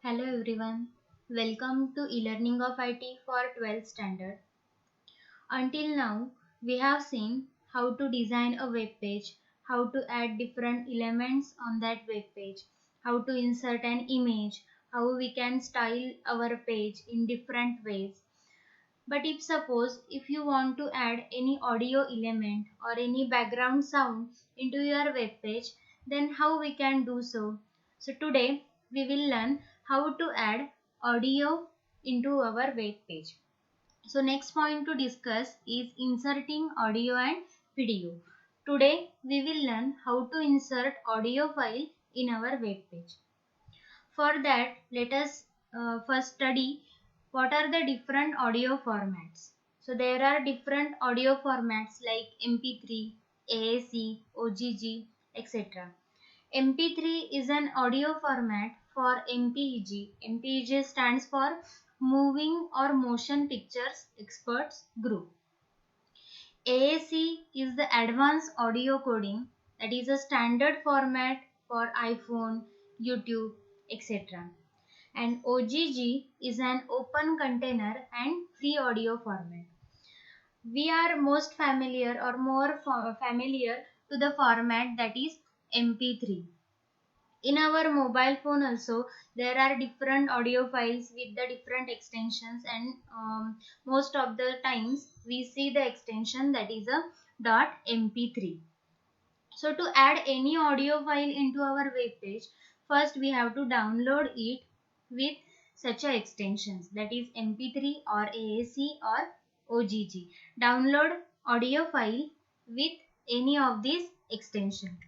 Hello everyone. Welcome to e-learning of IT for 12th standard. Until now, we have seen how to design a web page, how to add different elements on that web page, how to insert an image, how we can style our page in different ways. But if you want to add any audio element or any background sound into your web page, then how we can do so? So today we will learn how to add audio into our web page. So next point to discuss is inserting audio and video. Today we will learn how to insert audio file in our web page. For that, let us first study what are the different audio formats. So there are different audio formats like MP3, AAC, OGG, etc. MP3 is an audio format for MPEG. MPEG stands for Moving or Motion Pictures Experts Group. AAC is the Advanced Audio Coding, that is a standard format for iPhone, YouTube, etc. And OGG is an open container and free audio format. We are most familiar or more familiar to the format that is MP3. In our mobile phone also there are different audio files with the different extensions, and most of the times we see the extension that is a .mp3. So to add any audio file into our web page, first we have to download it with such a extensions, that is mp3 or AAC or OGG. Download audio file with any of these extensions.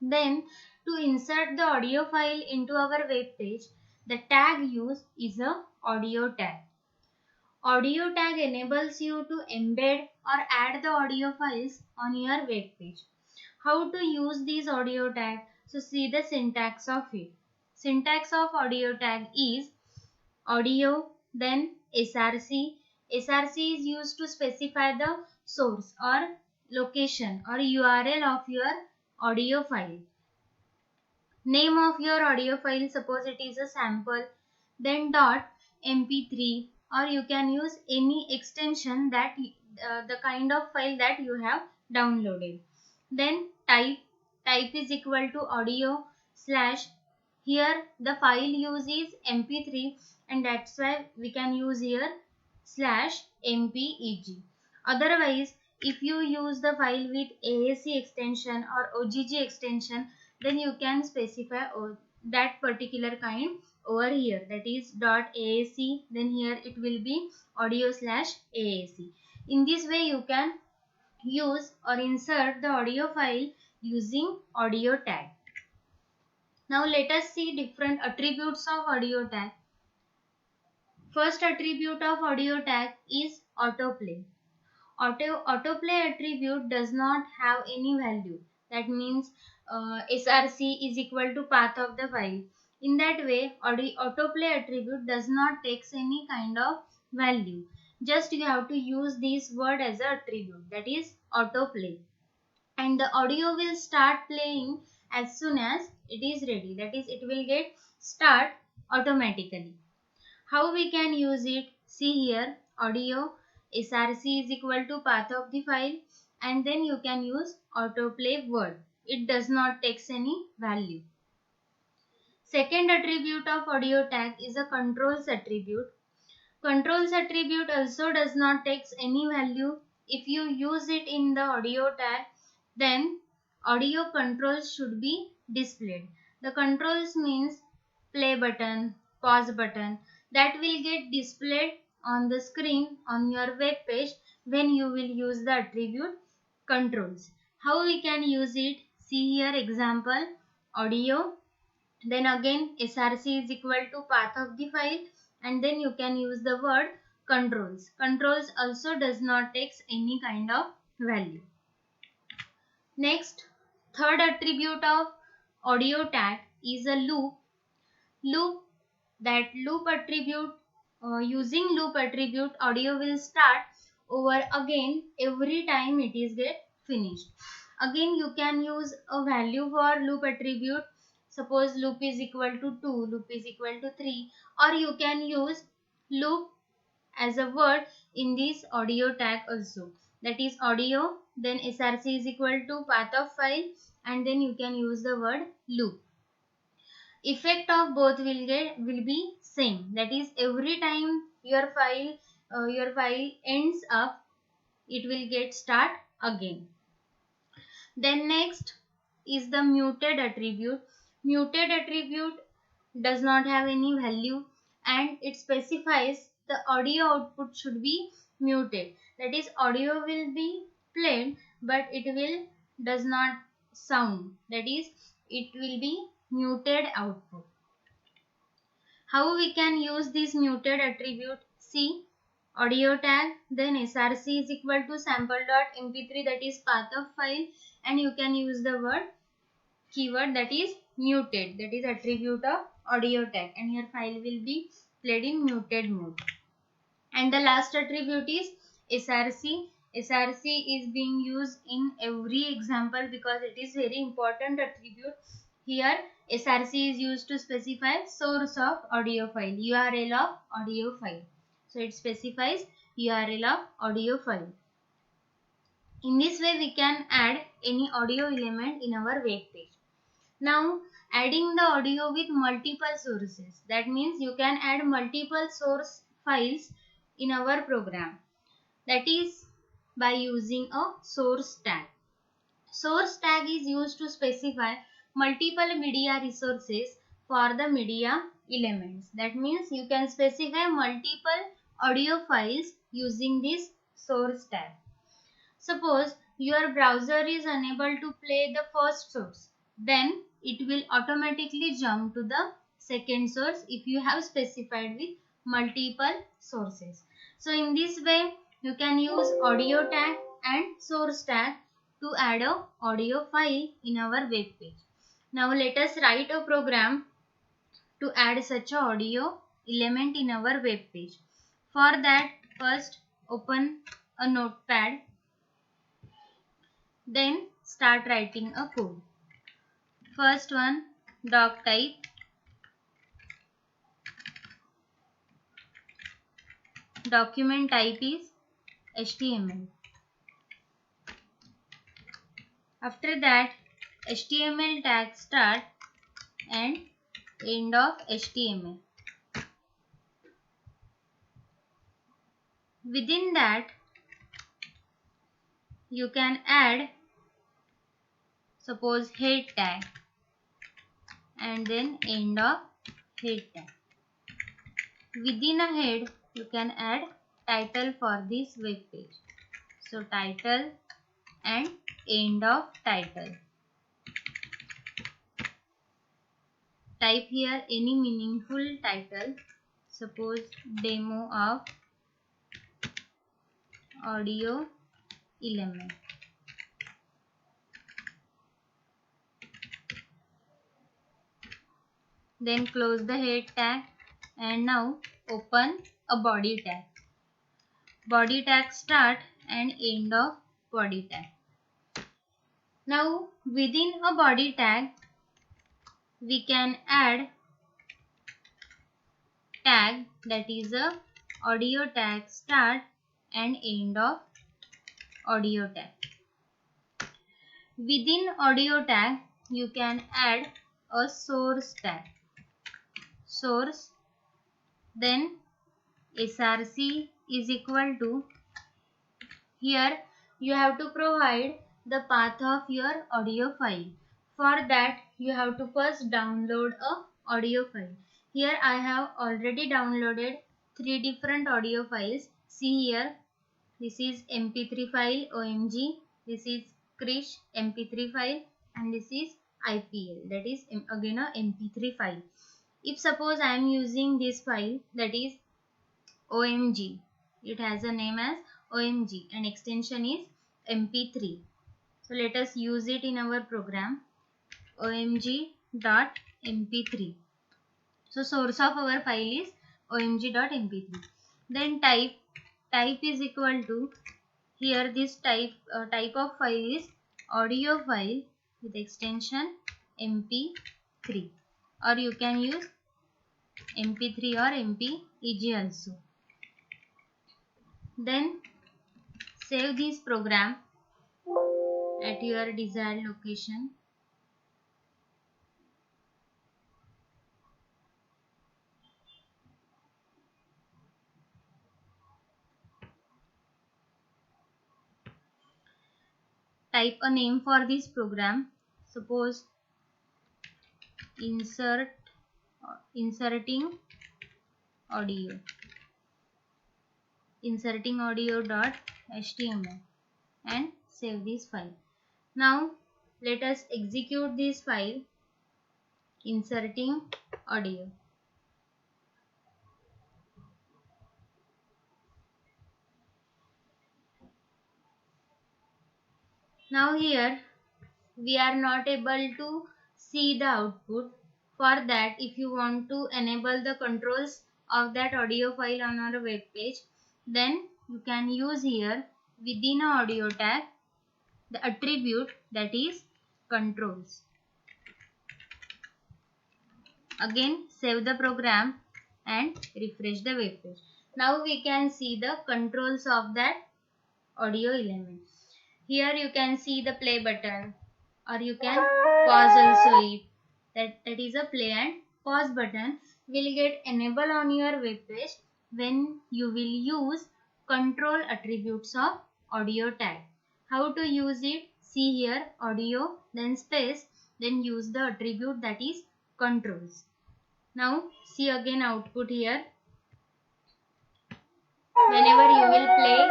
Then to insert the audio file into our web page, the tag used is a audio tag. Audio tag enables you to embed or add the audio files on your web page. How to use these audio tag? So see the syntax of it. Syntax of audio tag is audio, then src. Src is used to specify the source or location or URL of your audio file. Name of your audio file, suppose it is a sample, then .mp3, or you can use any extension that the kind of file that you have downloaded. Then type is equal to audio slash. Here the file use is mp3, and that's why we can use here slash mpeg. Otherwise, if you use the file with AAC extension or OGG extension, then you can specify that particular kind over here, that is .AAC, then here it will be audio slash AAC. In this way you can use or insert the audio file using audio tag. Now let us see different attributes of audio tag. First attribute of audio tag is autoplay. Autoplay attribute does not have any value. That means src is equal to path of the file. In that way, autoplay attribute does not takes any kind of value. Just you have to use this word as an attribute, that is autoplay. And the audio will start playing as soon as it is ready. That is, it will get start automatically. How we can use it? See here, audio src is equal to path of the file, and then you can use autoplay word. It does not takes any value. Second attribute of audio tag is a controls attribute. Controls attribute also does not takes any value. If you use it in the audio tag, then audio controls should be displayed. The controls means play button, pause button, that will get displayed on the screen on your web page when you will use the attribute controls. How we can use it? See here example, audio, then again src is equal to path of the file, and then you can use the word controls. Controls also does not takes any kind of value. Next, third attribute of audio tag is a loop. That loop attribute, using loop attribute, audio will start over again every time it is get finished. Again you can use a value for loop attribute. suppose loop is equal to 2, loop is equal to 3, or you can use loop as a word in this audio tag also. That is audio, then src is equal to path of file, and then you can use the word loop. Effect of both will be same. That is every time your file ends up, it will get start again. Then next is the muted attribute. Muted attribute does not have any value, and it specifies the audio output should be muted. That is audio will be played but it will does not sound. That is it will be muted output. How we can use this muted attribute? See, audio tag, then src is equal to sample.mp3, that is path of file, and you can use the word keyword that is muted, that is attribute of audio tag, and your file will be played in muted mode. And the last attribute is src. src is being used in every example because it is very important attribute. Here src is used to specify source of audio file, URL of audio file. So it specifies URL of audio file. In this way we can add any audio element in our web page. Now adding the audio with multiple sources. That means you can add multiple source files in our program. That is by using a source tag. Source tag is used to specify multiple media resources for the media elements. That means you can specify multiple audio files using this source tag. Suppose your browser is unable to play the first source, then it will automatically jump to the second source if you have specified with multiple sources. So in this way you can use audio tag and source tag to add a audio file in our web page. Now let us write a program to add such a audio element in our web page. For that, first open a notepad, then start writing a code. First one, doc type, document type is HTML. After that, HTML tag start and end of HTML. Within that, you can add, suppose head tag, and then end of head tag. Within a head, you can add title for this web page. So title and end of title. Type here any meaningful title, suppose demo of audio element. Then close the head tag and now open a body tag. Body tag start and end of body tag. Now within a body tag we can add tag, that is a audio tag start and end of audio tag. Within audio tag you can add a source tag, source, then src is equal to, here you have to provide the path of your audio file. For that you have to first download a audio file. Here I have already downloaded 3 different audio files. See here, this is mp3 file OMG, this is Krish mp3 file, and this is IPL, that is again a mp3 file. If suppose I am using this file, that is OMG, it has a name as OMG and extension is mp3. So let us use it in our program, omg.mp3. So source of our file is omg.mp3. Then type is equal to, here this type of file is audio file with extension mp3. MP3, or you can use MP3 or MPEG also. Then save this program at your desired location. Type a name for this program. Suppose inserting audio inserting audio.html and save this file. Now let us execute this file, inserting audio. Now here we are not able to see the output. For that, if you want to enable the controls of that audio file on our web page, then you can use here within a audio tag the attribute that is controls. Again save the program and refresh the web page. Now we can see the controls of that audio element. Here you can see the play button, or you can pause also it. That is a play and pause button will get enabled on your web page when you will use control attributes of audio tag. How to use it? See here, audio, then space, then use the attribute that is controls. Now see again output here. Whenever you will play,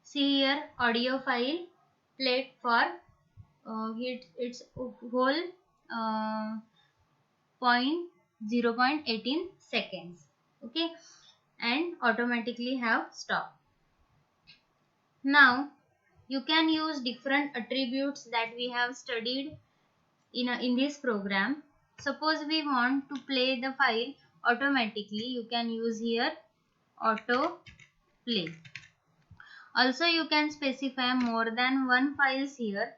see here audio file played for its whole 0.18 seconds. Okay, and automatically have stopped. Now you can use different attributes that we have studied in this program. Suppose we want to play the file automatically, you can use here auto play. Also you can specify more than one files here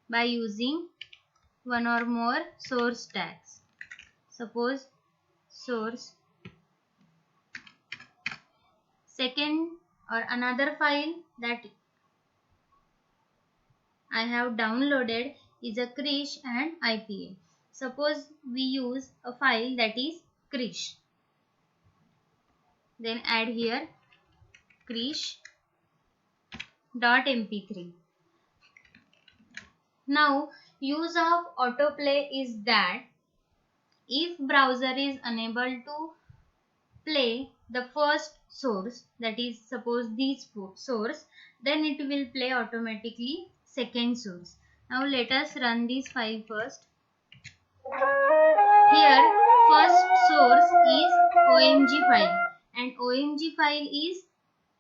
by using one or more source tags. Suppose source, second or another file that I have downloaded is a Krish and IPA. Suppose we use a file that is Krish. Then add here krish.mp3. Now use of autoplay is that if browser is unable to play the first source, that is suppose this source, then it will play automatically second source. Now let us run this file first. Here first source is OMG file and OMG file is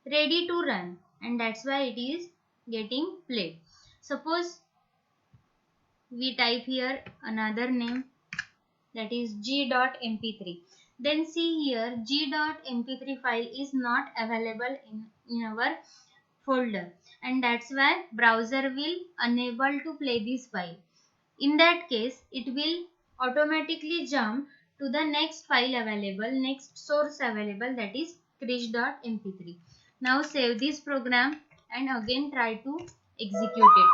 ready to run, and that's why it is getting played. Suppose we type here another name, that is g.mp3. Then see here g.mp3 file is not available in our folder, and that's why browser will unable to play this file. In that case it will automatically jump to the next file available, next source available, that is krish.mp3. Now save this program and again try to execute it.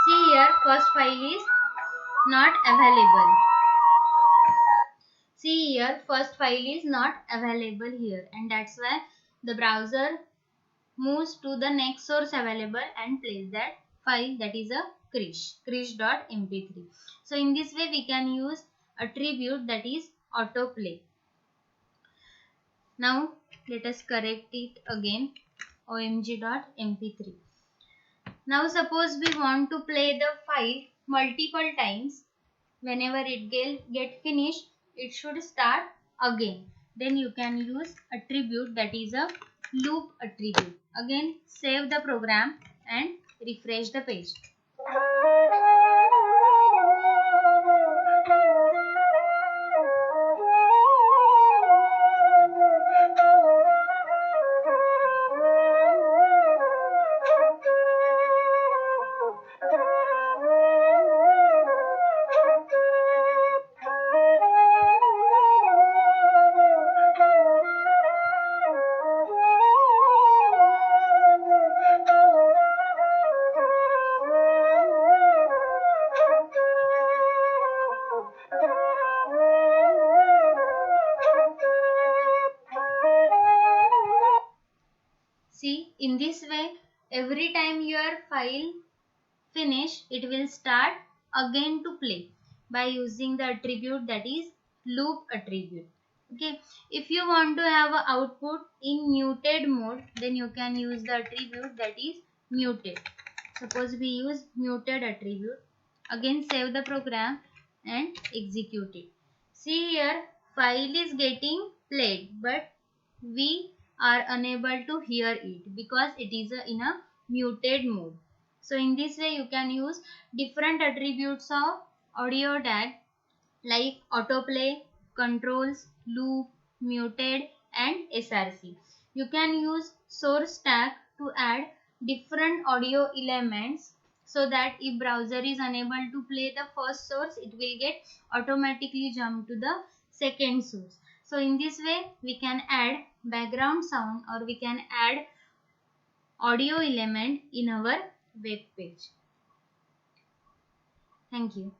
See here first file is not available. See here first file is not available here, and that's why the browser moves to the next source available and plays that file, that is a krish.mp3. So in this way we can use attribute that is autoplay. Now let us correct it again, omg.mp3. Now suppose we want to play the file multiple times. Whenever it get finished, it should start again. Then you can use attribute that is a loop attribute. Again save the program and refresh the page. In this way, every time your file finish, it will start again to play by using the attribute that is loop attribute. Okay, if you want to have a output in muted mode, then you can use the attribute that is muted. Suppose we use muted attribute. Again save the program and execute it. See here, file is getting played, but we are unable to hear it because it is in a muted mode. So in this way you can use different attributes of audio tag like autoplay, controls, loop, muted and SRC. You can use source tag to add different audio elements so that if browser is unable to play the first source, it will get automatically jump to the second source. So in this way we can add background sound or we can add audio element in our web page. Thank you.